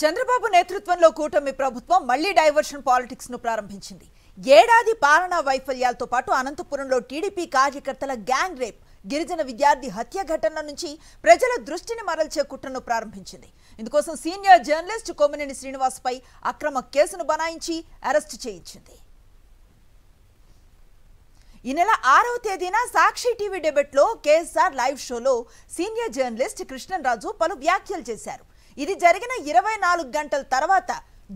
చంద్రబాబు నేతృత్వంలో కూటమి ప్రభుత్వం మళ్లీ డైవర్షన్ పాలిటిక్స్ ను ప్రారంభించింది. ఏడాది పాలనా వైఫల్యాలతో పాటు అనంతపురంలో టీడీపీ కార్యకర్తల గ్యాంగ్ రేప్, గిరిజన విద్యార్థి హత్య ఘటన నుంచి ప్రజల దృష్టిని మరల్చే కుట్రను ప్రారంభించింది. ఇందుకోసం సీనియర్ జర్నలిస్ట్ కొమ్మినేని శ్రీనివాస్ పై అక్రమ కేసును బనాయించి అరెస్టు చేయించింది. ఈ నెల 6వ తేదీన సాక్షి టీవీ డెబేట్లో కేఎస్ఆర్ లైవ్ షోలో సీనియర్ జర్నలిస్ట్ కృష్ణరాజు పలు వ్యాఖ్యలు చేశారు. ఇది జరిగిన 24 గంటల తర్వాత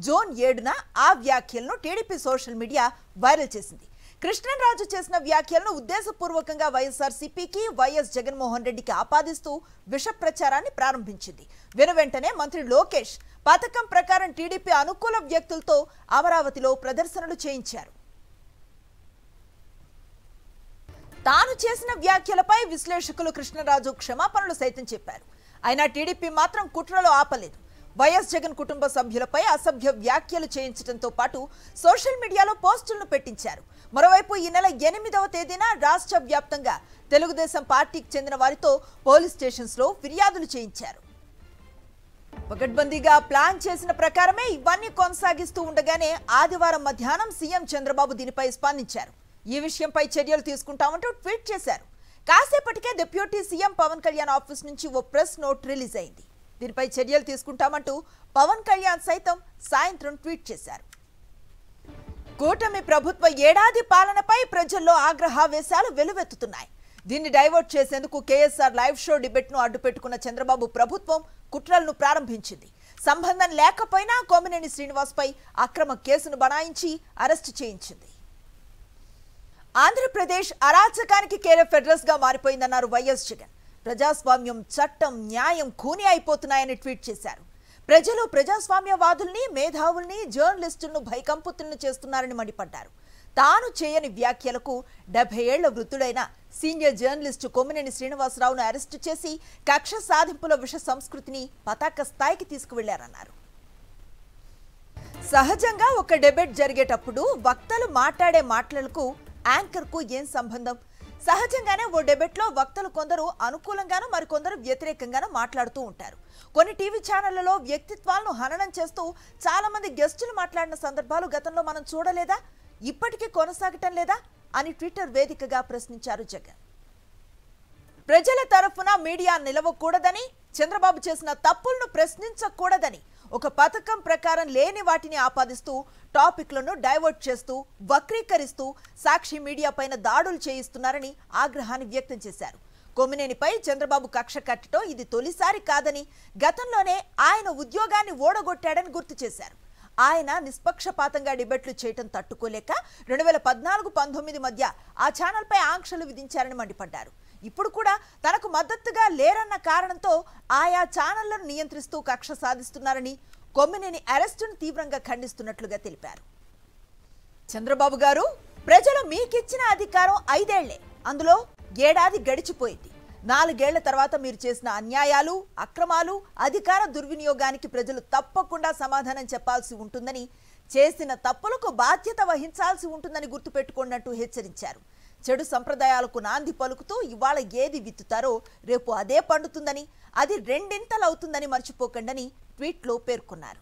జూన్ 7న ఆ వ్యాఖ్యలను టీడీపీ సోషల్ మీడియా వైరల్ చేసింది. కృష్ణరాజు చేసిన వ్యాఖ్యలను ఉద్దేశపూర్వకంగా వైఎస్ఆర్సీపీకి, వైఎస్ జగన్మోహన్ రెడ్డికి ఆపాదిస్తూ విష ప్రచారాన్ని ప్రారంభించింది. వెనువెంటనే మంత్రి లోకేష్ పథకం ప్రకారం టీడీపీ అనుకూల వ్యక్తులతో అమరావతిలో ప్రదర్శనలు చేయించారు. తాను చేసిన వ్యాఖ్యలపై విశ్లేషకులు కృష్ణరాజు క్షమాపణలు సైతం చెప్పారు. అయినా టీడీపీ మాత్రం కుట్రలో ఆపలేదు. వైఎస్ జగన్ కుటుంబ సభ్యులపై అసభ్య వ్యాఖ్యలు చేయించడంతో పాటు సోషల్ మీడియాలో పోస్టులను పెట్టించారు. మరోవైపు ఈ నెల 8వ తేదీన రాష్ట్ర వ్యాప్తంగా తెలుగుదేశం పార్టీకి చెందిన వారితో పోలీస్ స్టేషన్స్ లో ఫిర్యాదులు చేయించారు. పకడ్బందీగా ప్లాన్ చేసిన ప్రకారమే ఇవన్నీ కొనసాగిస్తూ ఉండగానే ఆదివారం మధ్యాహ్నం సీఎం చంద్రబాబు దీనిపై స్పందించారు. ఈ విషయంపై చర్యలు తీసుకుంటామంటూ ట్వీట్ చేశారు. కాసేపటికే deputy CM Pawan Kalyan office నుంచి ఓ ప్రెస్ నోట్ రిలీజ్ అయింది. దీనిపై చర్యలు తీసుకుంటామంటూ పవన్ కళ్యాణ్ సైతం సాయంత్రం ట్వీట్ చేశారు. కూటమి ప్రభుత్వ ఏడాది పాలనపై ప్రజల్లో ఆగ్రహావేశాలు వెలువెత్తుతున్నాయి. దీన్ని డైవర్ట్ చేసేందుకు కేఎస్ఆర్ లైవ్ షో డిబేట్ ను అడ్డుపెట్టుకున్న చంద్రబాబు ప్రభుత్వం కుట్రలను ప్రారంభించింది. సంబంధం లేకపోయినా కొమ్మినేని శ్రీనివాస్ పై అక్రమ కేసును బనాయించి అరెస్టు చేయించింది. ఆంధ్రప్రదేశ్ అరాచకానికి కేరఫ్ అడ్రస్ గా మారిపోయిందన్నారు వైఎస్ జగన్. ప్రజాస్వామ్యం, చట్టం, న్యాయం ఖూనీ అయిపోతున్నాయని ట్వీట్ చేశారు. ప్రజలు ప్రజాస్వామ్యవాదుల్ని, మేధావుల్ని, జర్నలిస్టులను భయకంపుతులను చేస్తున్నారని మండిపడ్డారు. తాను చేయని వ్యాఖ్యలకు 70 ఏళ్ల వృద్ధుడైన సీనియర్ జర్నలిస్టు కొమ్మినేని శ్రీనివాసరావును అరెస్టు చేసి కక్ష సాధింపుల విష సంస్కృతిని పతాక స్థాయికి తీసుకువెళ్లారన్నారు. సహజంగా ఒక డిబేట్ జరిగేటప్పుడు వక్తలు మాట్లాడే మాటలకు యాంకర్ కు ఏం సంబంధం? సహజంగానే ఓ డిబేట్ లో వక్తలు కొందరు అనుకూలంగానూ మరికొందరు వ్యతిరేకంగానూ మాట్లాడుతూ ఉంటారు. కొన్ని టీవీ ఛానళ్లలో వ్యక్తిత్వాలను హననం చేస్తూ చాలా మంది గెస్టులు మాట్లాడిన సందర్భాలు గతంలో మనం చూడలేదా? ఇప్పటికీ కొనసాగటం లేదా అని ట్విట్టర్ వేదికగా ప్రశ్నించారు జగన్. ప్రజల తరఫున మీడియా నిలవకూడదని, చంద్రబాబు చేసిన తప్పులను ప్రశ్నించకూడదని, ఒక పథకం ప్రకారం లేని వాటిని ఆపాదిస్తూ టాపిక్లను డైవర్ట్ చేస్తూ వక్రీకరిస్తూ సాక్షి మీడియా పైన దాడులు చేయిస్తున్నారని ఆగ్రహాన్ని వ్యక్తం చేశారు. కొమ్మినేనిపై చంద్రబాబు కక్ష కట్టడం ఇది తొలిసారి కాదని, గతంలోనే ఆయన ఉద్యోగాన్ని ఓడగొట్టాడని గుర్తు చేశారు. ఆయన నిష్పక్షపాతంగా డిబేట్లు చేయటం తట్టుకోలేక 2014-19 మధ్య ఆ ఛానల్పై ఆంక్షలు విధించారని మండిపడ్డారు. ఇప్పుడు కూడా తనకు మద్దతుగా లేరన్న కారణంతో ఆయా ఛానళ్లను నియంత్రిస్తూ కక్ష సాధిస్తున్నారని, కొమ్మినేని అరెస్టును తీవ్రంగా ఖండిస్తున్నట్లుగా తెలిపారు. చంద్రబాబు గారు, ప్రజలు మీకిచ్చిన అధికారం 5 ఏళ్లే, అందులో ఏడాది గడిచిపోయింది. 4 ఏళ్ల తర్వాత మీరు చేసిన అన్యాయాలు, అక్రమాలు, అధికార దుర్వినియోగానికి ప్రజలు తప్పకుండా సమాధానం చెప్పాల్సి ఉంటుందని, చేసిన తప్పులకు బాధ్యత వహించాల్సి ఉంటుందని గుర్తుపెట్టుకున్నట్టు హెచ్చరించారు. చెడు సంప్రదాయాలకు నాంది పలుకుతూ ఇవాళ ఏది విత్తుతారో రేపు అదే పండుతుందని, అది రెండింతలవుతుందని మర్చిపోకండని ట్వీట్లో పేర్కొన్నారు.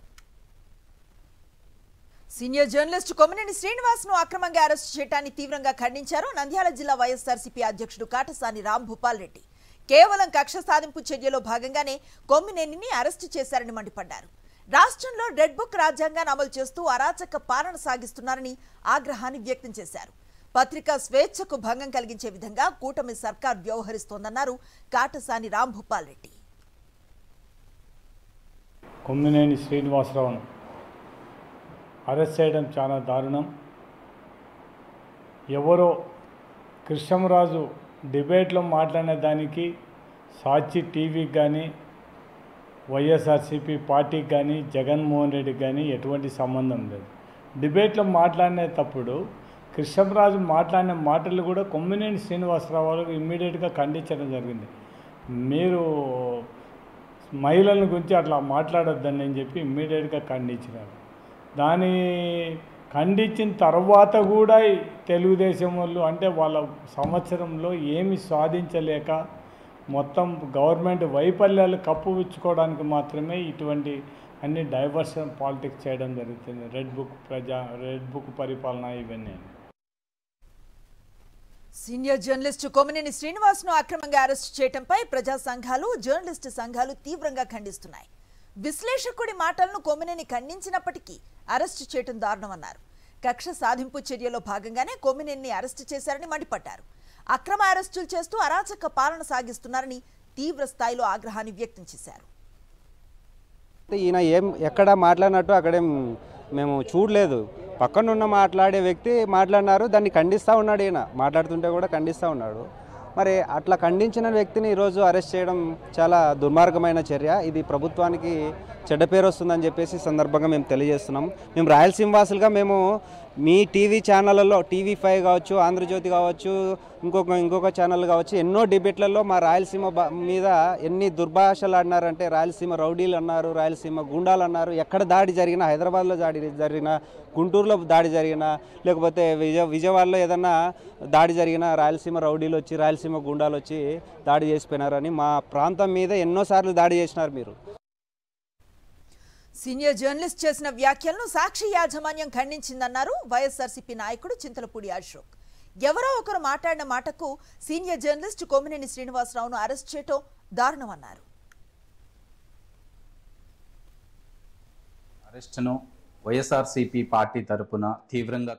సీనియర్ జర్నలిస్ట్ కొమ్మినేని శ్రీనివాస్ ను అక్రమంగా అరెస్టు చేయడాన్ని తీవ్రంగా ఖండించారు నంద్యాల జిల్లా వైఎస్ఆర్సీపీ అధ్యక్షుడు కాటసాని రాంభూపాల్ రెడ్డి. కేవలం కక్ష సాధింపు చర్యలో భాగంగానే కొమ్మినేనిని అరెస్టు చేశారని మండిపడ్డారు. రాష్ట్రంలో రెడ్ బుక్ రాజ్యాంగాన్ని అమలు చేస్తూ అరాచక పాలన సాగిస్తున్నారని ఆగ్రహాన్ని వ్యక్తం చేశారు. పత్రికా స్వేచ్ఛకు భంగం కలిగించే విధంగా కూటమి సర్కార్ వ్యవహరిస్తోందన్నారు కాటసాని రాంభూపాల్ రెడ్డి. కొమ్మినేని శ్రీనివాసరావును అరెస్ట్ చేయడం చాలా దారుణం. ఎవరో కృష్ణరాజు డిబేట్లో మాట్లాడిన దానికి సాక్షి టీవీకి కానీ, వైఎస్ఆర్సీపీ పార్టీకి కానీ, జగన్మోహన్ రెడ్డికి కానీ ఎటువంటి సంబంధం లేదు. డిబేట్లో మాట్లాడినప్పుడు కృష్ణరాజు మాట్లాడిన మాటలు కూడా కొమ్మినేని శ్రీనివాసరావు గారు ఇమ్మీడియట్గా ఖండించడం జరిగింది. మీరు మహిళల గురించి అట్లా మాట్లాడొద్దని అని చెప్పి ఇమ్మీడియట్గా ఖండించినారు. దాన్ని ఖండించిన తర్వాత కూడా తెలుగుదేశం వాళ్ళు అంటే వాళ్ళ సంవత్సరంలో ఏమి సాధించలేక మొత్తం గవర్నమెంట్ వైఫల్యాలు కప్పుపుచ్చుకోవడానికి మాత్రమే ఇటువంటి అన్ని డైవర్షన్ పాలిటిక్స్ చేయడం జరుగుతుంది. రెడ్ బుక్ పరిపాలన ఇవన్నీ. సీనియర్ జర్నలిస్టు కొమ్మినేని శ్రీనివాస్ను అక్రమంగా అరెస్టు చేయడంపై ప్రజా సంఘాలు, జర్నలిస్టు సంఘాలు తీవ్రంగా ఖండిస్తున్నాయి. విశ్లేషకుడి మాటలను కొమ్మినేని ఖండించినప్పటికీ అరెస్టు చేయడం దారుణమన్నారు. కక్ష సాధింపు చర్యలో భాగంగానే కొమ్మినేని అరెస్టు చేశారని మండిపడ్డారు. అక్రమ అరెస్టులు చేస్తూ అరాచక పాలన సాగిస్తున్నారని తీవ్ర స్థాయిలో ఆగ్రహాన్ని వ్యక్తం చేశారు. ఈయన ఎక్కడ మాట్లాడినట్టు అక్కడేం మేము చూడలేదు. పక్కనున్న మాట్లాడే వ్యక్తి మాట్లాడినారు, దాన్ని ఖండిస్తూ ఉన్నాడు. ఈయన మాట్లాడుతుంటే కూడా ఖండిస్తూ ఉన్నాడు. మరి అట్లా ఖండించిన వ్యక్తిని ఈరోజు అరెస్ట్ చేయడం చాలా దుర్మార్గమైన చర్య. ఇది ప్రభుత్వానికి చెడ్డ పేరు వస్తుందని చెప్పేసి సందర్భంగా మేము తెలియజేస్తున్నాం. మేము రాయలసీమ వాసులుగా మేము మీ టీవీ ఛానళ్ళలో TV5 కావచ్చు, ఆంధ్రజ్యోతి కావచ్చు, ఇంకొక ఛానల్ కావచ్చు, ఎన్నో డిబేట్లలో మా రాయలసీమ మీద ఎన్ని దుర్భాషలు ఆడినారంటే రాయలసీమ రౌడీలు అన్నారు, రాయలసీమ గుండాలు అన్నారు. ఎక్కడ దాడి జరిగినా, హైదరాబాద్లో దాడి జరిగినా, గుంటూరులో దాడి జరిగినా, లేకపోతే విజయవాడలో ఏదన్నా దాడి జరిగినా రాయలసీమ రౌడీలు వచ్చి, రాయలసీమ గుండాలు వచ్చి దాడి చేసిపోయినారని మా ప్రాంతం మీద ఎన్నోసార్లు దాడి చేసినారు మీరు. సీనియర్ జర్నలిస్ట్ చేసిన వ్యాఖ్యలను సాక్షి యాజమాన్యం ఖండించిందన్నారు వైఎస్ఆర్సీపీ నాయకుడు చింతలపూడి అశోక్. ఎవరో ఒకరు మాట్లాడిన మాటకు సీనియర్ జర్నలిస్ట్ కొమ్మినేని శ్రీనివాసరావును అరెస్ట్ చేయటం దారుణమన్నారు. అరెస్టును వైఎస్ఆర్సీపీ పార్టీ తరపున తీవ్రంగా